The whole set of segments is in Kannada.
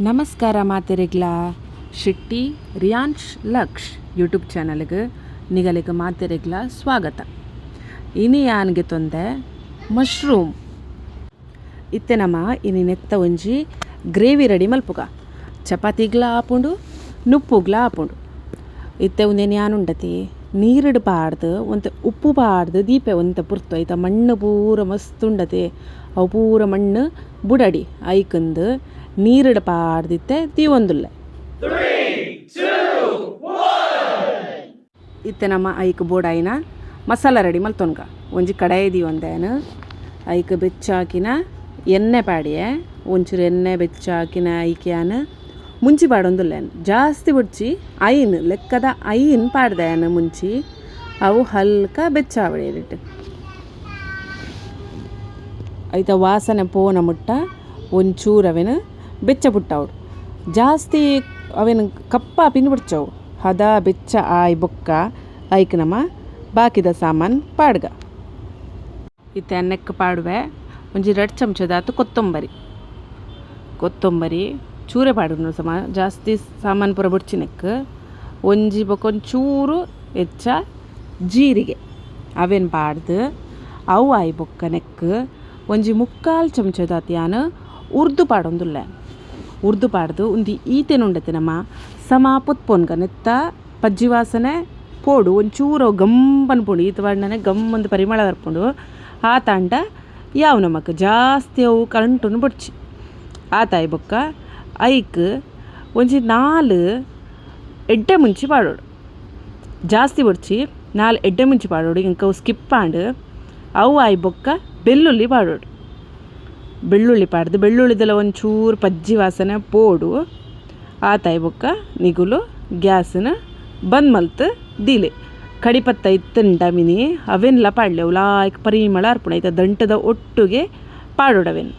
ನಮಸ್ಕಾರ ಮಾತೆರೆಗ್ಲ ಶಿಟ್ಟಿ ರಿಯಾನ್ಶ್ ಲಕ್ಷ್ ಯೂಟ್ಯೂಬ್ ಚಾನಲ್ಗೆ ನಿಗಲಿಗೆ ಮಾತೆರೆಗ್ಲ ಸ್ವಾಗತ. ಇನಿ ಯಾನ್ಗೆ ತೊಂದೆ ಮಶ್ರೂಮ್ ಇತ್ತೆ ನಮ್ಮ ಇನಿ ನೆತ್ತ ಒಂಜಿ ಗ್ರೇವಿ ರೆಡಿ ಮಲ್ಪುಗ ಚಪಾತಿಗ್ಲ ಆಪುಂಡು ನುಪ್ಪುಗ್ಲ ಆಪುಂಡು. ಇತ್ತೆ ಒಂದೇನು ಯಾನುಂಡತಿ ನೀರಿಡು ಪಾಡ್ದು ಒಂತೆ ಉಪ್ಪು ಪಾಡ್ದು ದೀಪೆ ಒಂತೆ ಪುರ್ತು ಐತ ಮಣ್ಣು ಪೂರ ಮಸ್ತ್ ಉಂಡತಿ. ಅವು ಪೂರ ಮಣ್ಣು ಬುಡಡಿ ಐಕಂದು ನೀರಿಡು ಪಾಡ್ದಿತ್ತೆ ತೀವೊಂದುಲ್ಲೆ ಇತ್ತೆ ನಮ್ಮ ಐಕ್ ಬೋಡಾಯಿನ ಮಸಾಲ ರೆಡಿ ಮಲ್ತೊನ್ಗ ಒಂಜಿ ಕಡಾಯಿ ದೀವೊಂದೇನು ಐಕ್ ಬೆಚ್ಚಾಕಿನ ಎಣ್ಣೆ ಪಾಡಿಯೆ ಒಂಚೂರು ಎಣ್ಣೆ ಬೆಚ್ಚಾಕಿನ ಐಕ್ಯಾನು ಮುಂಚಿ ಪಾಡೊಂದುಲ್ಲೇನು ಜಾಸ್ತಿ ಬಿಡ್ಚಿ ಐನ್ ಲೆಕ್ಕದ ಐನ್ ಪಾಡ್ದೇನು ಮುಂಚಿ ಅವು ಹಲ್ಕ ಬೆಚ್ಚಾವಡಿಟ್ಟು ಐತ ವಾಸನೆ ಪೋನ ಮುಟ್ಟ ಒಂಚೂರು ಅವೇನು ಬೆಚ್ಚ ಪುಟ್ಟವಡು ಜಾಸ್ತಿ ಅವೇನು ಕಪ್ಪ ಪಿನ್ ಬಿಡ್ಚವು ಹದ ಬೆಚ್ಚ ಆಯ್ ಬೊಕ್ಕ ಐಕ್ ನಮ್ಮ ಬಾಕಿದ ಸಾಮಾನು ಪಾಡ್ಗ ಇತ್ತೆ ಅನ್ನಕ್ಕೆ ಪಾಡುವೆ ಒಂಜಿ 2 ಚಮಚದಾತು ಕೊತ್ತಂಬರಿ ಚೂರೆ ಪಾಡು ಸಮ ಜಾಸ್ತಿ ಸಾಮಾನು ಪೂರ ಬಿಡ್ಚಿನಕ್ಕೆ ಒಂಜಿ ಬೊಕ್ಕೊಂಚೂರು ಹೆಚ್ಚ ಜೀರಿಗೆ ಅವೇನು ಪಾಡ್ದು ಅವು ಆಯ್ ಬೊಕ್ಕ ನೆಕ್ ಒಂಜಿ 3/4 ಚಮಚದಾತು ಯಾನು ಉರ್ದು ಪಾಡ್ದು ಉಂದಿ ಈತೆನುಂಡತೆ ನಮ್ಮ ಸಮ ಪುತ್ಪೊನ್ಗ ನೆತ್ತ ಪಜ್ಜಿ ವಾಸನೆ ಪೋಡು ಒಂಚೂರು ಗಮ್ಮನ್ ಪುಂಡು ಈತ ಪಾಡ್ನೇ ಗಮ್ಮಂದು ಪರಿಮಳ ಬರ್ಪುಂಡು ಆ ತಾಂಡ ಯಾವ ನಮಕ್ ಜಾಸ್ತಿ ಅವು ಕರೆಂಟನ್ನು ಬಿಡ್ಚಿ ಆತಾಯಿ ಬೊಕ್ಕ ಐಕ್ ಒಂಜಿ 4 ಎಡ್ಡೆ ಮುಂಚಿ ಪಾಡೋಡು ಜಾಸ್ತಿ ಬಿಡ್ಚಿ 4 ಎಡ್ಡೆ ಮುಂಚಿ ಪಾಡೋಡು ಇಂಕ ಅವು ಸ್ಕಿಪ್ ಆಂಡು ಅವು ಆಯ್ ಬೊಕ್ಕ ಬೆಳ್ಳುಳ್ಳಿ ಪಾಡೋಡು ಬೆಳ್ಳುಳ್ಳಿ ಪಾಡ್ದು ಬೆಳ್ಳುಳ್ಳಿದೆಲ್ಲ ಒಂಚೂರು ಪಜ್ಜಿ ವಾಸನೆ ಪೋಡು ಆತಾಯಿ ಬೊಕ್ಕ ನಿಗುಲು ಗ್ಯಾಸನ್ನ ಬಂದ್ ಮಲ್ತು ದೀಲೆ ಕಡಿಪತ್ತ ಇತ್ತಂಡ ಮಿನಿ ಅವೆನ್ಲ ಪಾಡ್ಲೆ ಅವು ಲಾಯ್ಕ್ ಪರಿಮಳ ಅರ್ಪಣೆ ಆಯ್ತು ದಂಟದ ಒಟ್ಟಿಗೆ ಪಾಡೋಡವೆನ್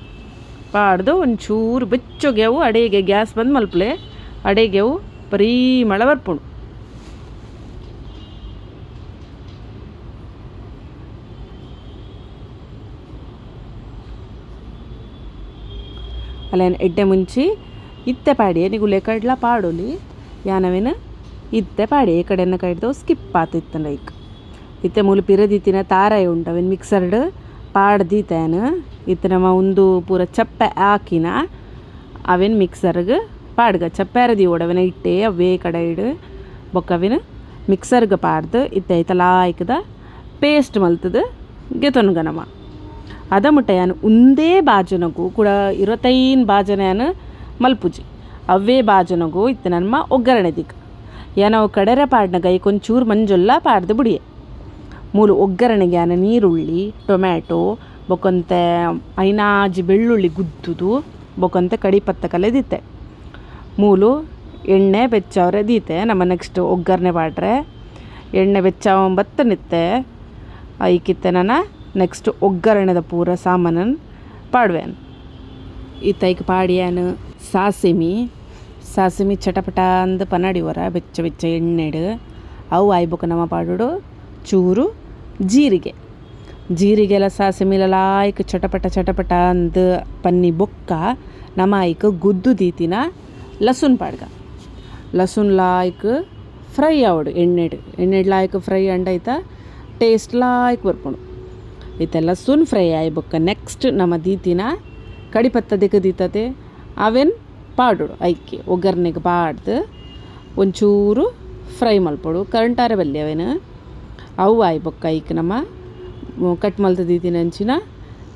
ಪಾಡ್ದು ಒಂಚೂರು ಬೆಚ್ಚಗೆ ಅವು ಅಡೆಗೆ ಗ್ಯಾಸ್ ಬಂದ್ ಮಲ್ಪಲೆ ಅಡೆಗೆ ಅವು ಪರಿಮಳ ಬರ್ಪುಂಡು. ಅಲ್ಲೇನು ಎಡ್ಡೆ ಮುಂಚಿ ಇತ್ತೆ ಪಾಡಿ ನಿಗುಲೆ ಕಡ್ಲ ಪಾಡೋಲಿ ಯಾನವೇನು ಇತ್ತೆ ಪಾಡಿ ಈ ಕಡೆನ ಕಡ್ದು ಸ್ಕಿಪ್ ಆತಿತ್ತು ಲೈಕ್ ಇತ್ತೆ ಮೂಲು ಪಿರದಿತ್ತಿನ ತಾರಾಯಿ ಉಂಟವೇನು ಮಿಕ್ಸರ್ಡ್ ಪಾಡ್ದಿತ್ತೇನು ಇತ್ತೆ ನಮ್ಮ ಒಂದು ಪೂರ ಚಪ್ಪೆ ಹಾಕಿನ ಅವೇನು ಮಿಕ್ಸರ್ಗೆ ಪಾಡ್ಗ ಚಪ್ಪೆ ಅರದಿ ಓಡವೇನ ಇಟ್ಟೆ ಅವೇ ಕಡೆ ಇಡು ಬೊಕ್ಕವೇನು ಮಿಕ್ಸರ್ಗೆ ಪಾಡ್ದು ಇತ್ತೆ ಐತ ಲಾಯ್ಕದ ಪೇಸ್ಟ್ ಮಲ್ತದ ಗೆತೊನ್ಗ ನಮ್ಮ ಅದ ಮುಟ್ಟ ಯಾನು ಒಂದೇ ಬಾಜನಗೂ ಕೂಡ 25 ಬಾಜನ ಯಾನು ಮಲ್ಪುಜಿ ಅವೇ ಬಾಜನಗೂ ಇತ್ತು ನಮ್ಮ ಒಗ್ಗರಣೆ ದಿಕ್ಕ ಏನವು ಕಡೆರೆ ಪಾಡ್ನಾಗ ಐಕೊಂಚೂರು ಮಂಜೊಲ್ಲ ಪಾಡ್ದು ಬಿಡಿಯೆ ಮೂಲು ಒಗ್ಗರಣೆಗೆ ಯಾನ ನೀರುಳ್ಳಿ ಟೊಮ್ಯಾಟೊ ಬೊಕ್ಕಂತೆ ಐನಾಜಿ ಬೆಳ್ಳುಳ್ಳಿ ಗುದ್ದುದು ಬೊಕ್ಕಂತೆ ಕಡಿಪತ್ತ ಕಲೆದಿತ್ತೆ ಮೂಲು ಎಣ್ಣೆ ಬೆಚ್ಚವ್ರೆ ದೀತೆ ನಮ್ಮ ನೆಕ್ಸ್ಟ್ ಒಗ್ಗರಣೆ ಪಾಡ್ರೆ ಎಣ್ಣೆ ಬೆಚ್ಚವತ್ತನಿತ್ತೆ ಐಕಿತ್ತೆ ನನ್ನ ನೆಕ್ಸ್ಟ್ ಒಗ್ಗರಣೆದ ಪೂರ ಸಾಮಾನನ್ನು ಪಾಡ್ವೇನು ಈತೈಕ್ ಪಾಡ್ಯಾನು ಸಾಸಿಮಿ ಚಟಪಟ ಅಂದು ಪನ್ನಡಿ ಹೊರ ಬೆಚ್ಚ ಎಣ್ಣೆಡು ಅವು ಆಯ್ಬೇಕು ನಮ್ಮ ಪಾಡೋಡು ಚೂರು ಜೀರಿಗೆಲ್ಲ ಸಾಸಿಮಿಲ ಲಾಯ್ಕ್ ಚಟಪಟ ಅಂದು ಪನ್ನಿ ಬೊಕ್ಕ ನಮ್ಮ ಆಯ್ಕೆ ಗುದ್ದು ದೀತಿನ ಲಸುನ್ ಪಾಡ್ಗ ಲಸುನ್ ಲಾಯ್ಕ್ ಫ್ರೈ ಆವಡು ಎಣ್ಣೆಡು ಲಾಯ್ಕ್ ಫ್ರೈ ಅಂಡೈತ ಟೇಸ್ಟ್ ಲಾಯ್ಕ್ ಬರ್ಪುಂಡು ಇತ್ತೆ ಲಸುನ್ ಫ್ರೈ ಆಯ್ಬೊಕ್ಕ ನೆಕ್ಸ್ಟ್ ನಮ್ಮ ದೀತಿನ ಕಡಿಪತ್ತ ದೀತತೆ ಅವೇನು ಪಾಡೋಡು ಐಕಿ ಒಗ್ಗರಣೆಗೆ ಪಾಡ್ದು ಒಂಚೂರು ಫ್ರೈ ಮಲ್ಪೊಡು ಕರೆಂಟಾರೆ ಬಲ್ಲಿ ಅವೇನು ಅವು ಆಯ್ಬೊಕ್ಕ ಐಕ್ ನಮ್ಮ ಕಟ್ ಮಲ್ತ ದೀತಿನ ಹಂಚಿನ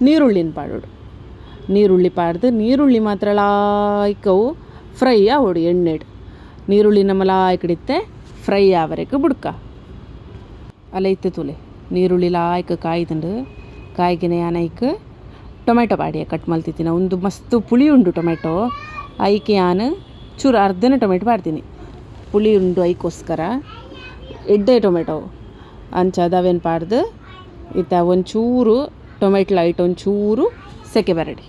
ನೀರುಳ್ಳಿನ ಪಾಡೋಡು ನೀರುಳ್ಳಿ ಪಾಡ್ದು ನೀರುಳ್ಳಿ ಮಾತ್ರ ಲಾಯ್ಕವು ಫ್ರೈ ಆವೋಡು ಎಣ್ಣೆಡು ನೀರುಳ್ಳಿ ನಮ್ಮ ಲಾಯ್ಕಡಿತ್ತೆ ಫ್ರೈ ಆವರೆಗೆ ಬುಡ್ಕ ಅಲ್ಲ ಇತ್ತೆ ತುಲೆ ನೀರುಳ್ಳಿ ಲಾಯ್ಕ ಕಾಯ್ದಂಡು ಕಾಯ್ಗಿನ ಯಾನೈಕ್ ಟೊಮೆಟೊ ಪಾಡಿಯ ಕಟ್ ಮಲ್ತಿತ್ತಿನ ಒಂದು ಮಸ್ತ್ ಪುಳಿ ಉಂಡು ಟೊಮೆಟೊ ಐಕೆ ಯಾನು ಚೂರು ಅರ್ಧನೇ ಟೊಮೆಟೊ ಪಾಡ್ತೀನಿ ಪುಳಿ ಉಂಡು ಐಕೋಸ್ಕರ ಎಡ್ಡೆ ಟೊಮೆಟೊ ಅಂಚದವೇನು ಪಾಡ್ದು ಇತ್ತ ಒಂಚೂರು ಟೊಮೆಟೊ ಲೈಟ್ ಒಂಚೂರು ಸೆಕೆ ಬರಡಿ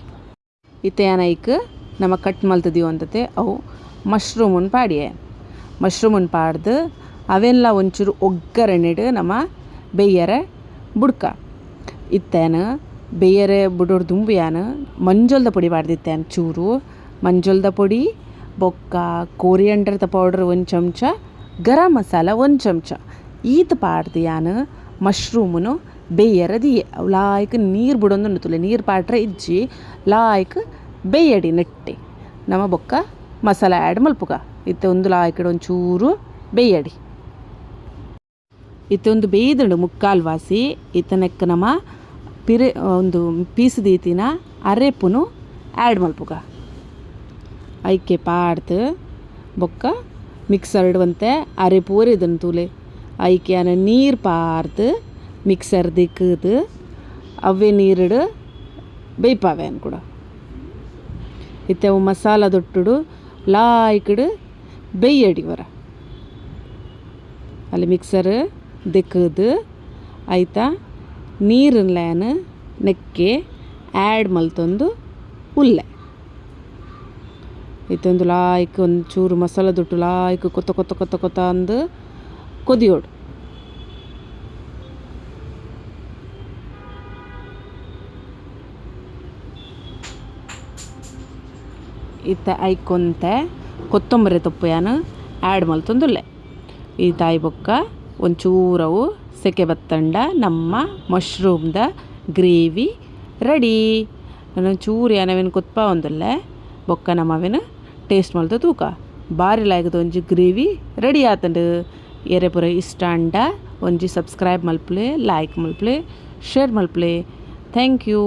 ಇತ್ತ ಯಾನೈಕ್ ನಮ್ಮ ಕಟ್ ಮಲ್ತದೀವಿ ಅಂತತೆ ಅವು ಮಶ್ರೂಮನ್ನು ಪಾಡ್ದು ಅವೆಲ್ಲ ಒಂಚೂರು ಒಗ್ಗರಣೆಡು ನಮ್ಮ ಬೇಯರೆ ಬುಡ್ಕ ಇತ್ತೇನು ಬೇಯರೆ ಬುಡೋಡು ದುಂಬಿಯಾನು ಮಂಜೊಲ್ದ ಪೊಡಿ ಪಾಡ್ದಿತ್ತೇನು ಚೂರು ಮಂಜೊಲ್ದ ಪೊಡಿ ಬೊಕ್ಕ ಕೋರಿಯಂಡರ್ದ ಪೌಡರ್ ಒಂದು ಚಮಚ, ಗರಂ ಮಸಾಲ ಒಂದು ಚಮಚ. ಈತ ಪಾಡ್ದು ಯಾನು ಮಶ್ರೂಮನು ಬೇಯರದಿಯೆ ಅವು ಲಾಯ್ಕ್ ನೀರು ಬಿಡೊಂದು ತುಲೆ ನೀರು ಪಾಡ್ರೆ ಇಜ್ಜಿ ಲಾಯ್ಕ್ ಬೇಯಡಿ ನೆಟ್ಟೆ ನಮ್ಮ ಬೊಕ್ಕ ಮಸಾಲ ಆ್ಯಡ್ ಮಲ್ಪುಗ. ಇತ್ತೆ ಒಂದು ಲಾಯ್ಕಡೆ ಒಂಚೂರು ಬೇಯಡಿ. ಇತ್ತೆ ಒಂದು ಬೇಯ್ದುಂಡು ಮುಕ್ಕಾಲು ವಾಸಿ ಇತ್ತನಕ್ಕೆ ನಮ್ಮ ಒಂದು ಪೀಸ್ ದೀತಿನ ಅರೆಪುನು ಆ್ಯಡ್ ಮಲ್ಪುಗ. ಐಕೆ ಪಾಡ್ದು ಬೊಕ್ಕ ಮಿಕ್ಸರ್ ಇಡುವಂತೆ ಅರೆಪು ಒರಿದನು ತೂಲೆ ಐಕೆ ಅನ್ನ ನೀರು ಪಾರ್ದು ಮಿಕ್ಸರ್ ದಿಕ್ಕದು ಅವೇ ನೀರಿಡು ಬೇಯ್ಪಾವೆ ಅನ್ಕೂಡ. ಇತ್ತೆ ಅವು ಮಸಾಲ ದೊಟ್ಟುಡು ಲಾಯ್ಕಡು ಬೇಯಡಿ ವರ ಅಲ್ಲಿ ಮಿಕ್ಸರ್ ದಿಕ್ಕದು ಆಯ್ತಾ ನೀರನ್ಲೇನು ನೆಕ್ಕೆ ಆ್ಯಡ್ ಮಲ್ತೊಂದು ಉಲ್ಲೆ ಇತ್ತೊಂದು ಲಾಯ್ಕ್ ಒಂಚೂರು ಮಸಾಲ ದೊಟ್ಟು ಲಾಯ್ಕ್ ಕೊತ್ತ ಕೊತ್ತ ಕೊತ್ತ ಕೊತ್ತ ಅಂದು ಕೊದಿಯೋಡು. ಇತ್ತ ಐಕೊಂತೆ ಕೊತ್ತಂಬರಿ ತೊಪ್ಪೆಯನ್ನು ಆ್ಯಡ್ ಮಲ್ತೊಂದುಲ್ಲೆ. ಈ ತಾಯಿ ಬೊಕ್ಕ ಒಂಚೂರವು ಸೆಕೆ ಬತ್ತಂಡ ನಮ್ಮ ಮಶ್ರೂಮ್ದ ಗ್ರೇವಿ ರೆಡಿ. ಒಂಚೂರು ಏನವೇನು ಕೊತ್ಪ ಒಂದಲ್ಲೇ ಬೊಕ್ಕ ನಮ್ಮವೇನು ಟೇಸ್ಟ್ ಮಲ್ತ ತೂಕ ಭಾರಿ ಲಾಯ್ಕದ ಒಂಜಿ ಗ್ರೇವಿ ರೆಡಿ ಆತಂಡು. ಎರೆ ಪೂರ ಇಷ್ಟ ಅಂಡ ಒಂಜಿ ಸಬ್ಸ್ಕ್ರೈಬ್ ಮಲ್ಪಲೆ, ಲೈಕ್ ಮಲ್ಪಲೆ, ಶೇರ್ ಮಲ್ಪಲೆ. Thank you.